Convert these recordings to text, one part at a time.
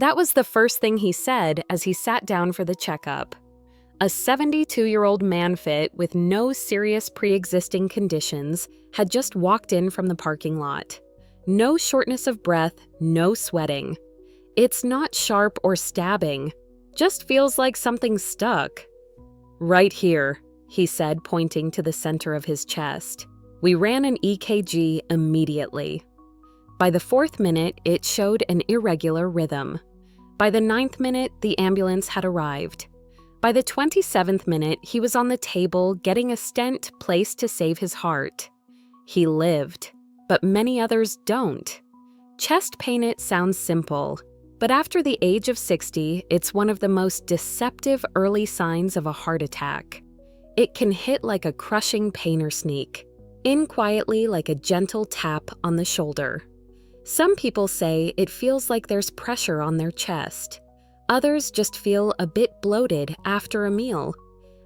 That was the first thing he said as he sat down for the checkup. A 72-year-old man-fit with no serious pre-existing conditions had just walked in from the parking lot. No shortness of breath, no sweating. It's not sharp or stabbing, just feels like something stuck. "Right here," he said, pointing to the center of his chest. We ran an EKG immediately. By the 4th minute, it showed an irregular rhythm. By the 9th minute, the ambulance had arrived. By the 27th minute, he was on the table getting a stent placed to save his heart. He lived, but many others don't. Chest pain, it sounds simple, but after the age of 60, it's one of the most deceptive early signs of a heart attack. It can hit like a crushing pain or sneak, in quietly like a gentle tap on the shoulder. Some people say it feels like there's pressure on their chest. Others just feel a bit bloated after a meal.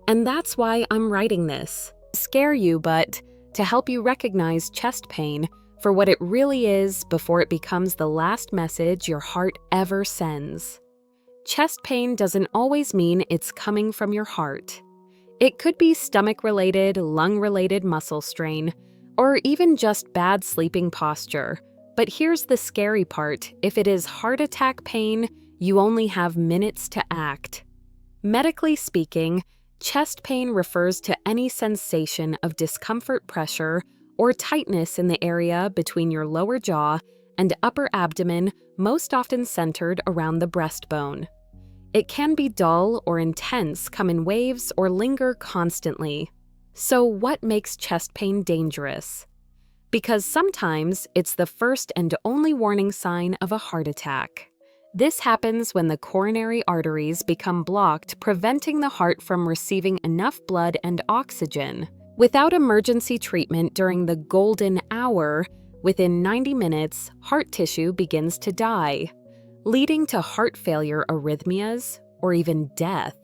And that's why I'm writing this. Scare you, but to help you recognize chest pain for what it really is before it becomes the last message your heart ever sends. Chest pain doesn't always mean it's coming from your heart. It could be stomach-related, lung-related muscle strain, or even just bad sleeping posture. But here's the scary part: if it is heart attack pain, you only have minutes to act. Medically speaking, chest pain refers to any sensation of discomfort, pressure, or tightness in the area between your lower jaw and upper abdomen, most often centered around the breastbone. It can be dull or intense, come in waves, or linger constantly. So what makes chest pain dangerous? Because sometimes it's the first and only warning sign of a heart attack. This happens when the coronary arteries become blocked, preventing the heart from receiving enough blood and oxygen. Without emergency treatment during the golden hour, within 90 minutes, heart tissue begins to die, leading to heart failure, arrhythmias, or even death.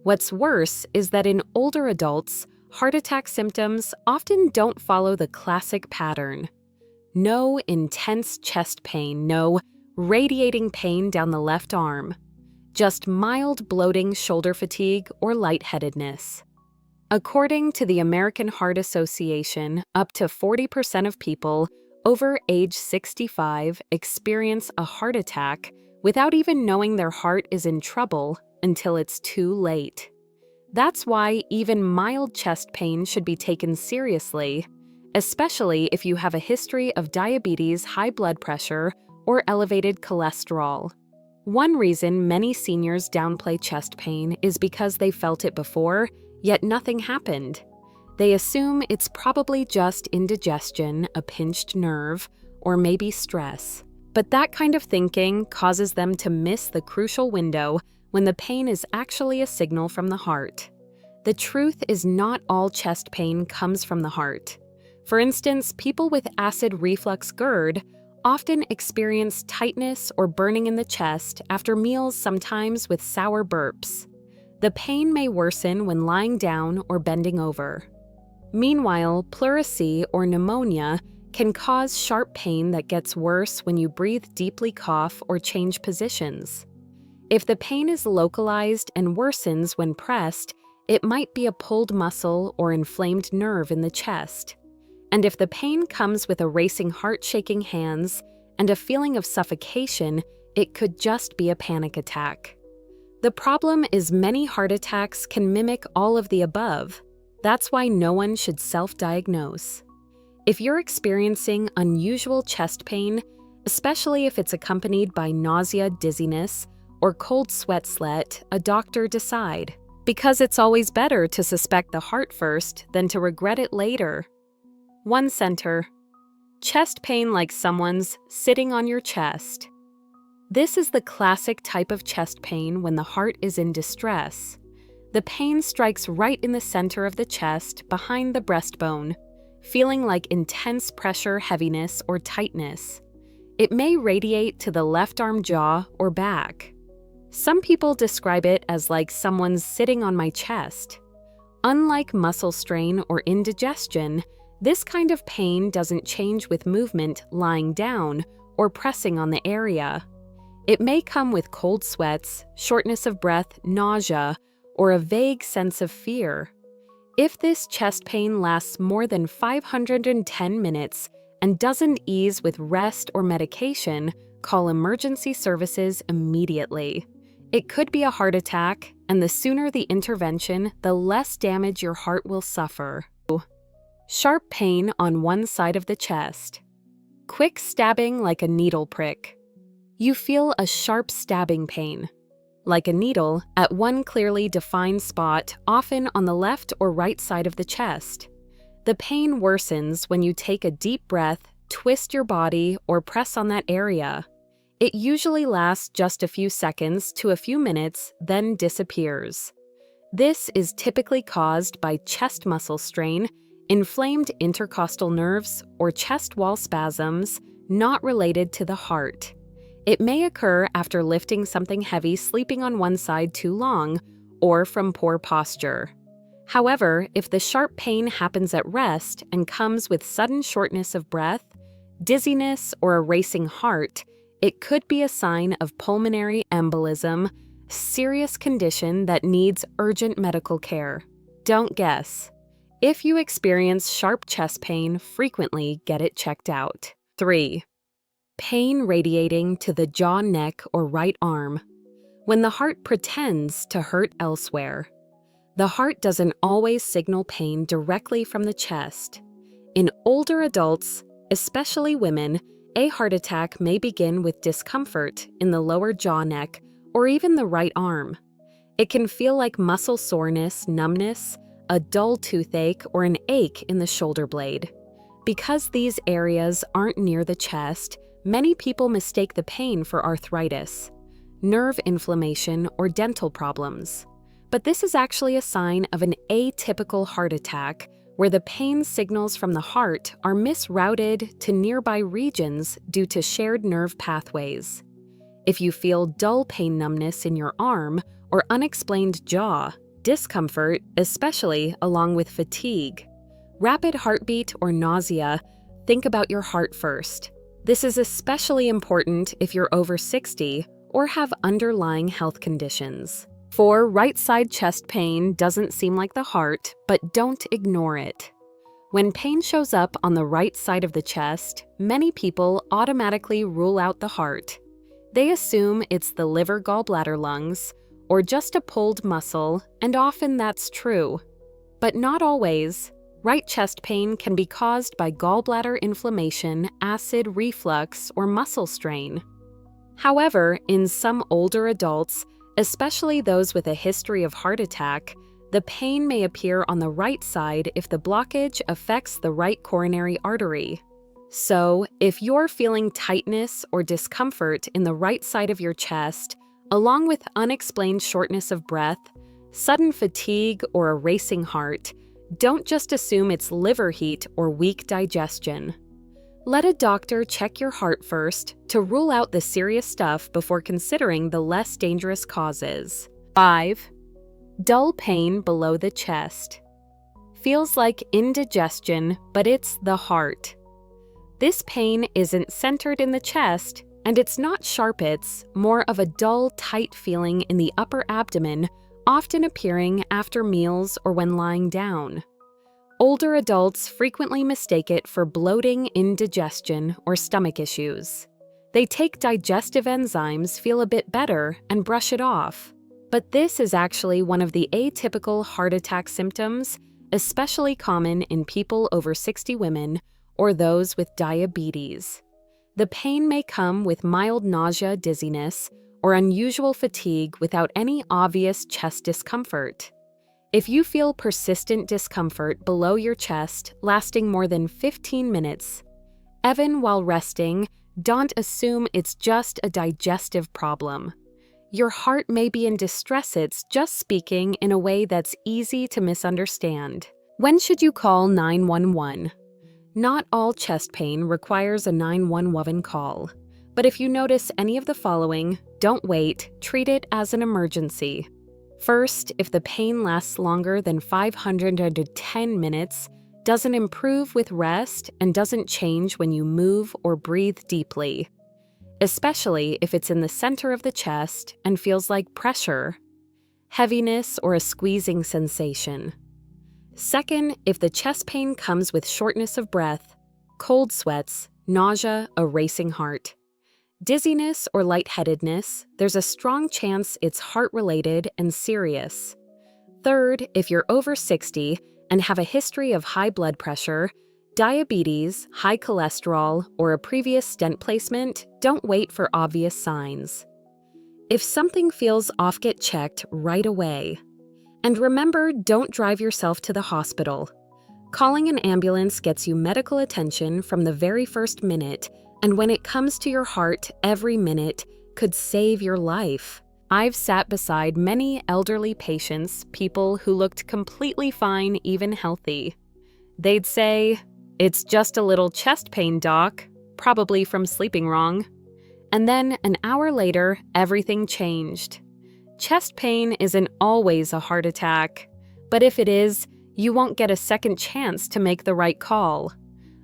What's worse is that in older adults, heart attack symptoms often don't follow the classic pattern. No intense chest pain, no radiating pain down the left arm, just mild bloating, shoulder fatigue, or lightheadedness. According to the American Heart Association, up to 40% of people over age 65 experience a heart attack without even knowing their heart is in trouble until it's too late. That's why even mild chest pain should be taken seriously, especially if you have a history of diabetes, high blood pressure, or elevated cholesterol. One reason many seniors downplay chest pain is because they felt it before, yet nothing happened. They assume it's probably just indigestion, a pinched nerve, or maybe stress. But that kind of thinking causes them to miss the crucial window when the pain is actually a signal from the heart. The truth is not all chest pain comes from the heart. For instance, people with acid reflux GERD often experience tightness or burning in the chest after meals, sometimes with sour burps. The pain may worsen when lying down or bending over. Meanwhile, pleurisy or pneumonia can cause sharp pain that gets worse when you breathe deeply, cough, or change positions. If the pain is localized and worsens when pressed, it might be a pulled muscle or inflamed nerve in the chest. And if the pain comes with a racing heart, shaking hands, and a feeling of suffocation, it could just be a panic attack. The problem is many heart attacks can mimic all of the above. That's why no one should self-diagnose. If you're experiencing unusual chest pain, especially if it's accompanied by nausea, dizziness, or cold sweat, let a doctor decide. Because it's always better to suspect the heart first than to regret it later. 1 center. Chest pain like someone's sitting on your chest. This is the classic type of chest pain when the heart is in distress. The pain strikes right in the center of the chest, behind the breastbone, feeling like intense pressure, heaviness, or tightness. It may radiate to the left arm, jaw, or back. Some people describe it as like someone's sitting on my chest. Unlike muscle strain or indigestion, this kind of pain doesn't change with movement, lying down, or pressing on the area. It may come with cold sweats, shortness of breath, nausea, or a vague sense of fear. If this chest pain lasts more than 510 minutes and doesn't ease with rest or medication, call emergency services immediately. It could be a heart attack, and the sooner the intervention, the less damage your heart will suffer. Sharp pain on one side of the chest. Quick stabbing like a needle prick. You feel a sharp stabbing pain, like a needle, at one clearly defined spot, often on the left or right side of the chest. The pain worsens when you take a deep breath, twist your body, or press on that area. It usually lasts just a few seconds to a few minutes, then disappears. This is typically caused by chest muscle strain, inflamed intercostal nerves, or chest wall spasms, not related to the heart. It may occur after lifting something heavy, sleeping on one side too long, or from poor posture. However, if the sharp pain happens at rest and comes with sudden shortness of breath, dizziness, or a racing heart, it could be a sign of pulmonary embolism, a serious condition that needs urgent medical care. Don't guess. If you experience sharp chest pain, frequently get it checked out. 3. Pain radiating to the jaw, neck, or right arm. When the heart pretends to hurt elsewhere. The heart doesn't always signal pain directly from the chest. In older adults, especially women, a heart attack may begin with discomfort in the lower jaw, neck, or even the right arm. It can feel like muscle soreness, numbness, a dull toothache, or an ache in the shoulder blade. Because these areas aren't near the chest, many people mistake the pain for arthritis, nerve inflammation, or dental problems. But this is actually a sign of an atypical heart attack, where the pain signals from the heart are misrouted to nearby regions due to shared nerve pathways. If you feel dull pain numbness in your arm or unexplained jaw, discomfort, especially along with fatigue, rapid heartbeat, or nausea, think about your heart first. This is especially important if you're over 60 or have underlying health conditions. 4. Right side chest pain doesn't seem like the heart, but don't ignore it. When pain shows up on the right side of the chest, many people automatically rule out the heart. They assume it's the liver, gallbladder, lungs, or just a pulled muscle, and often that's true. But not always. Right chest pain can be caused by gallbladder inflammation, acid reflux, or muscle strain. However, in some older adults, especially those with a history of heart attack, the pain may appear on the right side if the blockage affects the right coronary artery. So, if you're feeling tightness or discomfort in the right side of your chest, along with unexplained shortness of breath, sudden fatigue, or a racing heart, don't just assume it's liver heat or weak digestion. Let a doctor check your heart first to rule out the serious stuff before considering the less dangerous causes. 5. Dull pain below the chest. Feels like indigestion, but it's the heart. This pain isn't centered in the chest, and it's not sharp, it's more of a dull, tight feeling in the upper abdomen, often appearing after meals or when lying down. Older adults frequently mistake it for bloating, indigestion, or stomach issues. They take digestive enzymes, feel a bit better, and brush it off. But this is actually one of the atypical heart attack symptoms, especially common in people over 60 women or those with diabetes. The pain may come with mild nausea, dizziness, or unusual fatigue without any obvious chest discomfort. If you feel persistent discomfort below your chest lasting more than 15 minutes, even while resting, don't assume it's just a digestive problem. Your heart may be in distress, it's just speaking in a way that's easy to misunderstand. When should you call 911? Not all chest pain requires a 911 call, but if you notice any of the following, don't wait, treat it as an emergency. First, if the pain lasts longer than 510 minutes, doesn't improve with rest, and doesn't change when you move or breathe deeply. especially if it's in the center of the chest and feels like pressure, heaviness, or a squeezing sensation. Second, if the chest pain comes with shortness of breath, cold sweats, nausea, a racing heart, dizziness, or lightheadedness, there's a strong chance it's heart-related and serious. Third, if you're over 60 and have a history of high blood pressure, diabetes, high cholesterol, or a previous stent placement, don't wait for obvious signs. If something feels off, get checked right away. And remember, don't drive yourself to the hospital. Calling an ambulance gets you medical attention from the very first minute, and when it comes to your heart, every minute could save your life. I've sat beside many elderly patients, people who looked completely fine, even healthy. They'd say, "It's just a little chest pain, doc, probably from sleeping wrong." And then, an hour later, everything changed. Chest pain isn't always a heart attack, but if it is, you won't get a second chance to make the right call.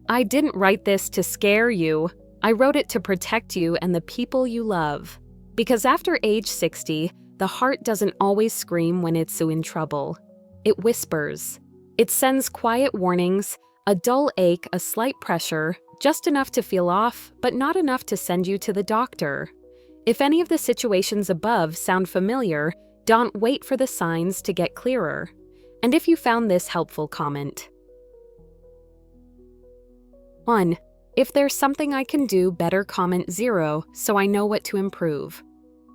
I didn't write this to scare you. I wrote it to protect you and the people you love. Because after age 60, the heart doesn't always scream when it's in trouble. It whispers. It sends quiet warnings, a dull ache, a slight pressure, just enough to feel off, but not enough to send you to the doctor. If any of the situations above sound familiar, don't wait for the signs to get clearer. And if you found this helpful, comment. 1. If there's something I can do better, comment 0 so I know what to improve.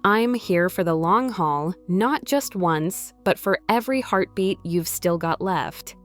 I'm here for the long haul, not just once, but for every heartbeat you've still got left.